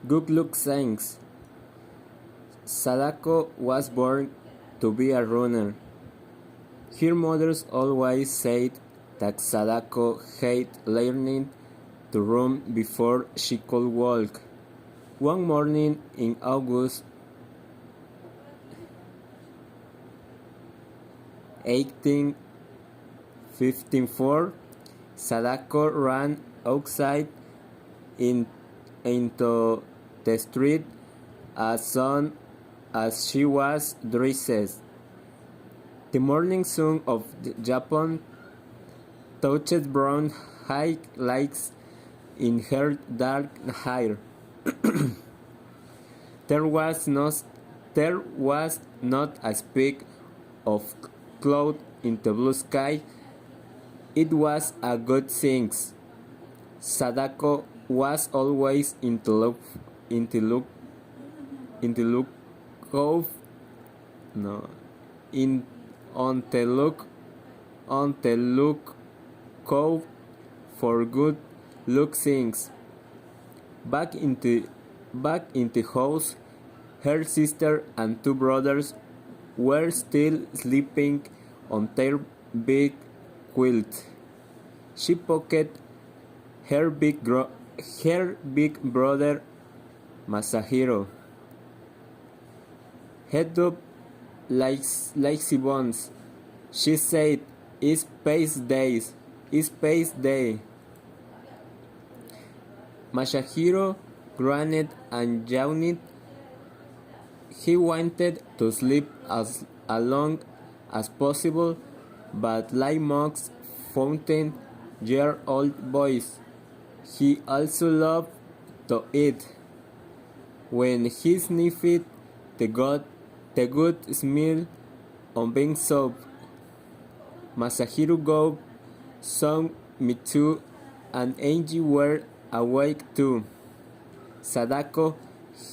Good luck thanks. Sadako was born to be a runner. Her mothers always said that Sadako hated learning to run before she could walk. One morning in August 1854, Sadako ran outside into the street as soon as she was dressed. The morning sun of Japan touched brown highlights in her dark hair. There was not a speck of cloud in the blue sky. It was a good thing. Sadako was always on the lookout for good luck things. Back in the house, her sister and two brothers were still sleeping on their big quilt. She poked her big brother Masahiro. Head up, lazy bones. She said, "It's space day. It's space day." Masahiro groaned and yawned. He wanted to sleep as long as possible, but like most 14-year-old boys, he also loved to eat. When he sniffed the good smell of bean soup, Masahiro gave some me too, and Angie were awake too. Sadako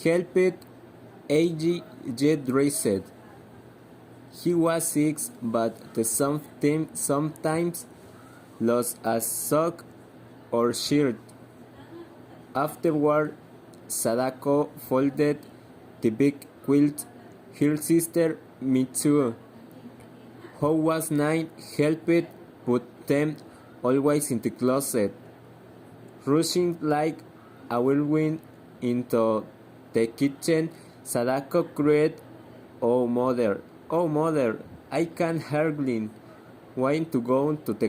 helped Angie get dressed. He was 6, but sometimes lost a sock or shirt. Afterward, Sadako folded the big quilt. Her sister, Mitsuo, who was 9, helped put them always in the closet. Rushing like a whirlwind into the kitchen, Sadako cried, "Oh mother, I can't hardly wait to go to the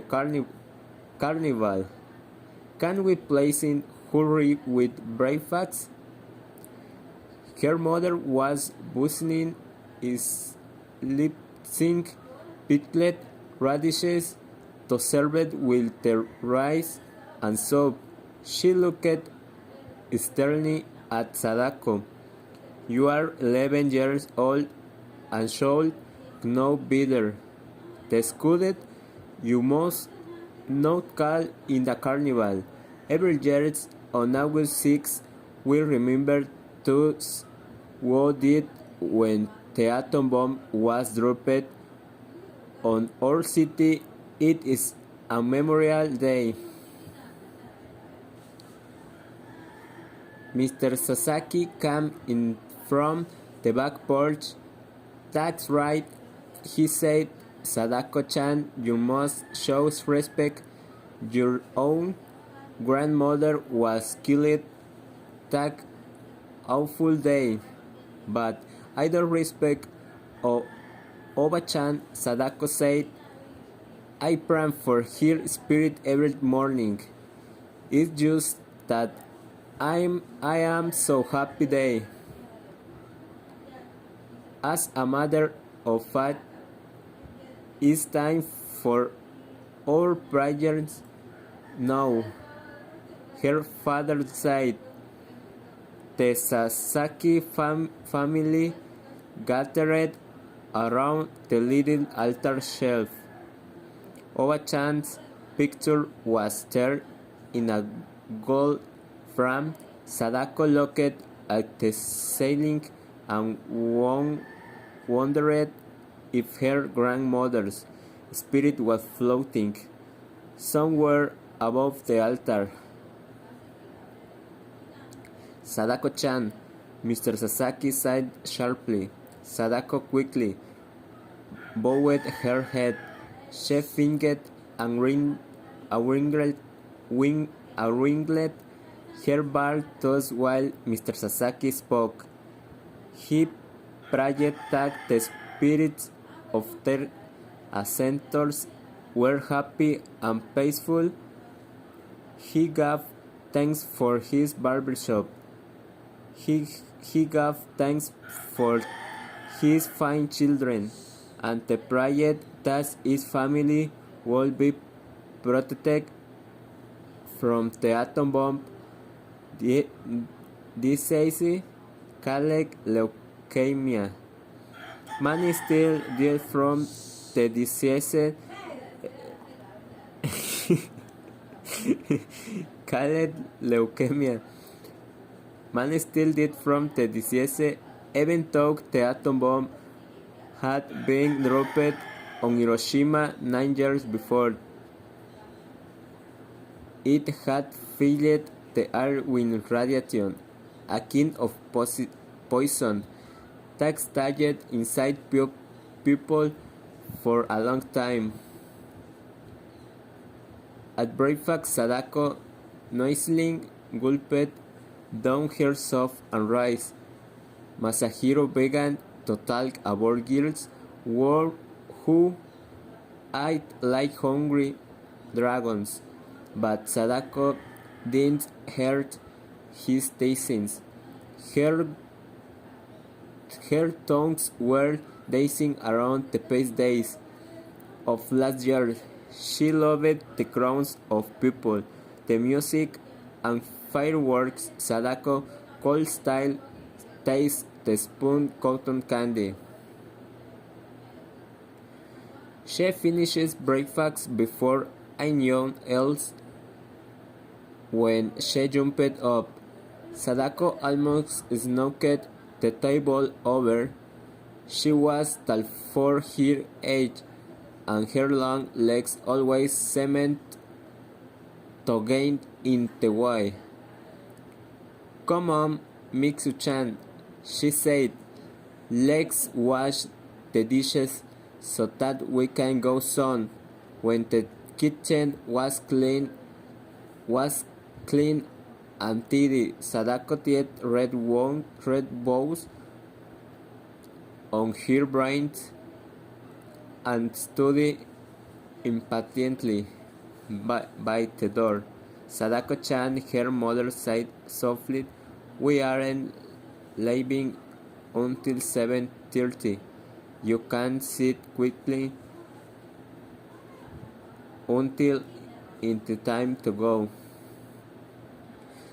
carnival. Can we please hurry with breakfast?" Her mother was bustling lip-sync pickled radishes to serve with the rice and soup. She looked sternly at Sadako. "You are 11 years old and should know better. Descuided, you must not call in the carnival. Every year on August 6, we remember those who did when the atom bomb was dropped on our city. It is a memorial day." Mr. Sasaki came in from the back porch. "That's right," he said. "Sadako-chan, you must show respect. Your own grandmother was killed that awful day. But I don't respect Oba-chan," Sadako said. "I pray for her spirit every morning. It's just that I am so happy day." As a matter of fact, it's time for our prayers now, her father said. The Sasaki family gathered around the little altar shelf. Oba-chan's picture was there in a gold frame. Sadako looked at the ceiling and wondered if her grandmother's spirit was floating somewhere above the altar. Sadako-chan, Mr. Sasaki said sharply. Sadako quickly bowed her head. She fingered a wrinkled her bald toes while Mr. Sasaki spoke. He prayed that the spirits of their ancestors were happy and peaceful. He gave thanks for his barbershop. He gave thanks for his fine children, and prayed that his family would be protected from the atom bomb disease called leukemia. Many still died from the disease called leukemia. Many still died from the disease, even though the atom bomb had been dropped on Hiroshima 9 years before. It had filled the air with radiation, a kind of poison that stayed inside people for a long time. At breakfast, Sadako noisily gulped down her soup and rice. Masahiro began to talk about girls who ate like hungry dragons, but Sadako didn't hear his teasings. Her tongues were dancing around the past days of last year. She loved the crowds of people, the music, and fireworks. Sadako could still taste the spoon cotton candy. She finishes breakfast before anyone else. When she jumped up, Sadako almost knocked the table over. She was tall for her age, and her long legs always seemed to get in the way. "Come on, Mitsu-chan," she said. "Let's wash the dishes so that we can go soon." When the kitchen was clean and tidy, Sadako tied red bows on her braids and stood impatiently by the door. "Sadako-chan," her mother said softly, "we aren't leaving until 7:30. You can sit quickly until it's time to go."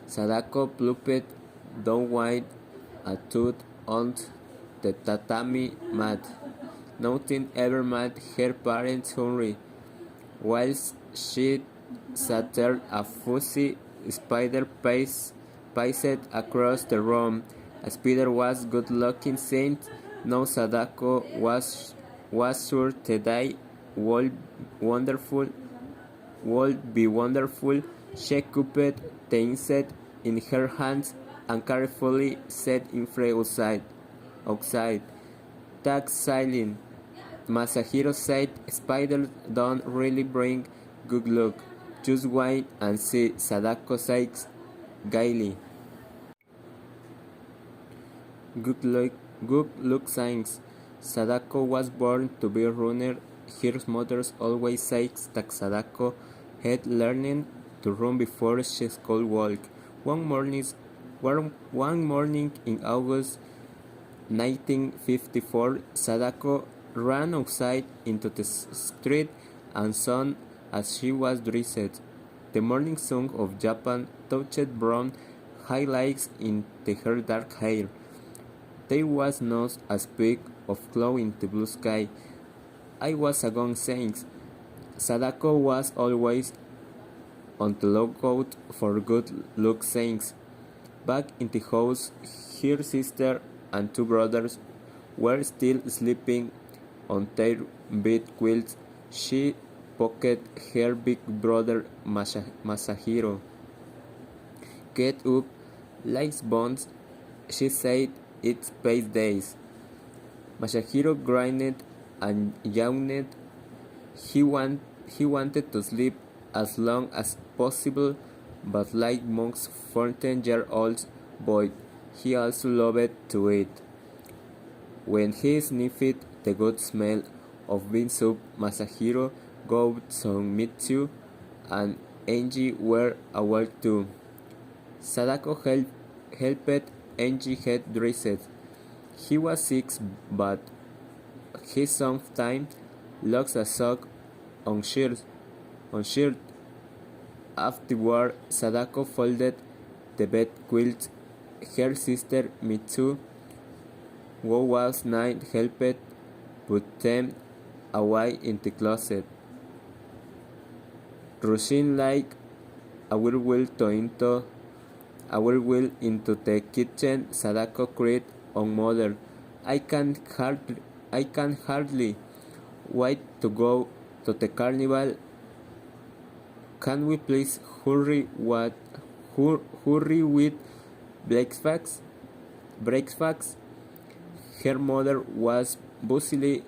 Sadako plopped down with a thud on the tatami mat. Nothing ever made her parents hurry. Whilst she sat there, a fuzzy spider paced across the room. A spider was good-looking saint. Now Sadako was sure the day would be wonderful. She cupped the insect in her hands and carefully set it free outside. "That's silent," Masahiro said. "Spiders don't really bring good luck. Just wait and see," Sadako said gaily. Good luck signs. Sadako was born to be a runner. Her mother always says that Sadako had learned to run before she could walk. One morning in August 1954, Sadako ran outside into the street and shone as she was dressed. The morning sun of Japan touched brown highlights into her dark hair. There was not a speck of cloud in the blue sky. I was a gong saying. Sadako was always on the lookout for good luck sayings. Back in the house, her sister and two brothers were still sleeping on their bed quilts. She poked her big brother Masahiro. "Get up, Likes bones, she said it's space days. Masahiro grinded and yawned. He wanted to sleep as long as possible, but like most 14-year-old boy, he also loved to eat. When he sniffed the good smell of bean soup, Masahiro got some meat too, and Angie were aware too. Sadako helped Angie get dressed. He was 6, but he sometimes lost a sock on shirt. Afterward, Sadako folded the bed quilt. Her sister Mitsu, who was 9, helped put them away in the closet. Rushing like a whirlwind into the kitchen, Sadako cried on Mother, I can hardly wait to go to the carnival. Can we please hurry with breakfast? Her mother was busily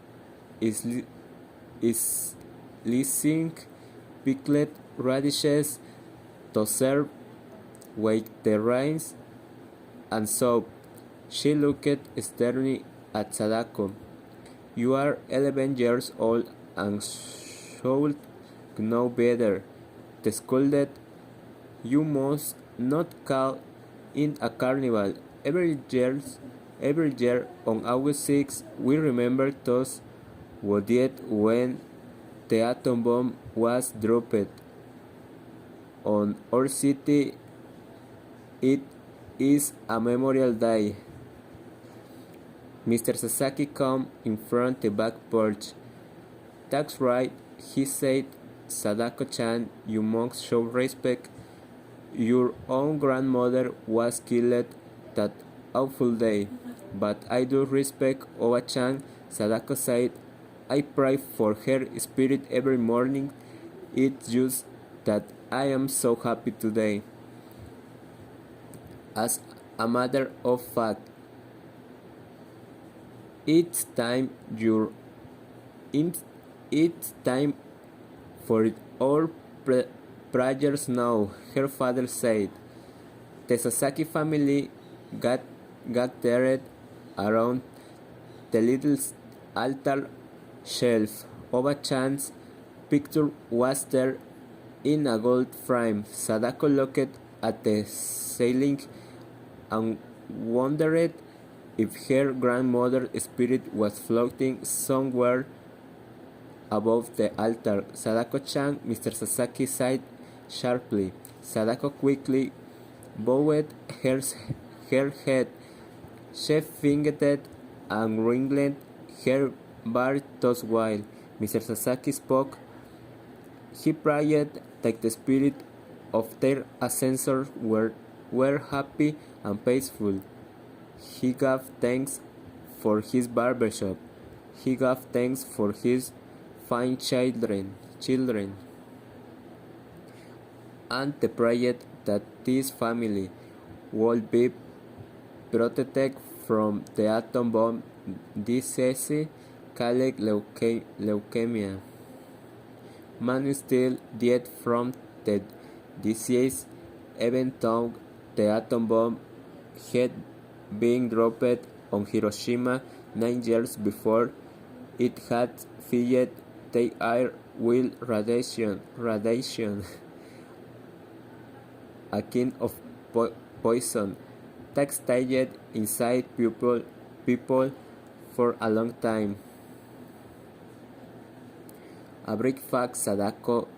slicing pickled radishes to serve with the rice and soap. She looked sternly at Sadako. You are 11 years old and should know better. They scolded. You must not call in a carnival. Every year on August 6, we remember those who died when the atom bomb was dropped on our city. It is a memorial day. Mr. Sasaki came in front the back porch. That's right, he said. Sadako-chan, you must show respect. Your own grandmother was killed that awful day. But I do respect Oba-chan, Sadako said. I pray for her spirit every morning. It's just that I am so happy today. As a matter of fact, it's time for our prayers now, her father said. The Sasaki family gathered around the little altar shelf. Oba-chan's picture was there in a gold frame. Sadako looked at the ceiling and wondered if her grandmother's spirit was floating somewhere above the altar. Sadako-chan, Mr. Sasaki said sharply. Sadako quickly bowed her head. She fingered and wrinkled her bare toes while Mr. Sasaki spoke. He prayed that the spirit of their ancestors were happy and peaceful. He gave thanks for his barbershop. He gave thanks for his fine children, and the prayed that this family would be protected from the atom bomb disease called leukemia. Many still died from the disease, even though the atom bomb had been dropped on Hiroshima 9 years before. It had filled the air with radiation, a kind of poison that stayed inside people for a long time. A breakfast, Sadako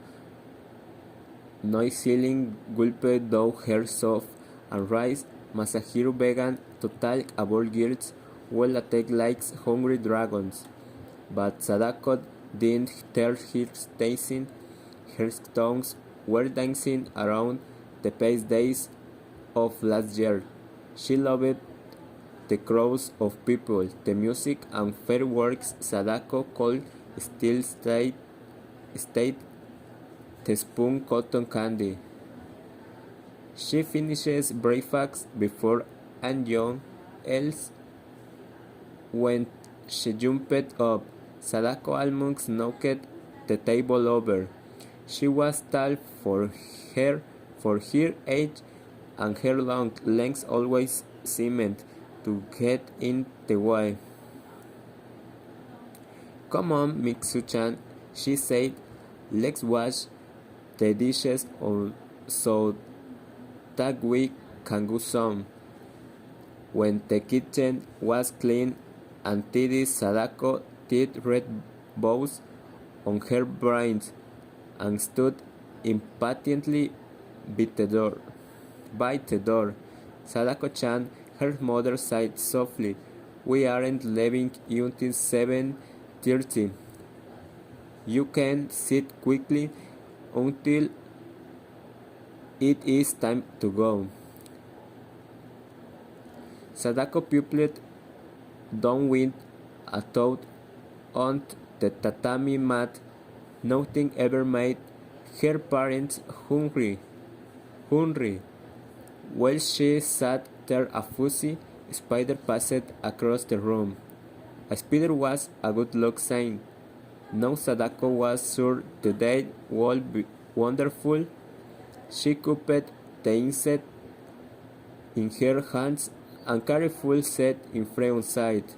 noisily gulped down her soup and rice. Masahiro began to talk about girls will attack like hungry dragons, but Sadako didn't tell her tasting. Her tongues were dancing around the past days of last year. She loved the crowds of people, the music and fireworks. Sadako could still taste the spoon cotton candy. She finishes breakfast before anyone else. When she jumped up, Sadako almost knocked the table over. She was tall her for her age, and her long legs always seemed to get in the way. "Come on, Mitsu-chan," she said. "Let's wash the dishes so that we can go some." When the kitchen was clean and tidy, Sadako tied red bows on her braids and stood impatiently by the door. "Sadako-chan," her mother sighed softly, "we aren't leaving until 7:30. You can sit quickly until it is time to go." Sadako pupiled downwind a thought on the tatami mat. Nothing ever made her parents hungry. While she sat there, a fuzzy spider passed across the room. A spider was a good luck sign. Now Sadako was sure the day would be wonderful. She cupped the insect in her hands and carefully set in front sight.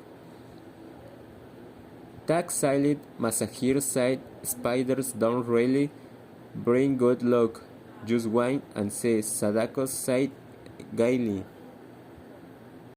"Tak silent," Masahiro said. "Spiders don't really bring good luck. Just wine and see," Sadako said gaily.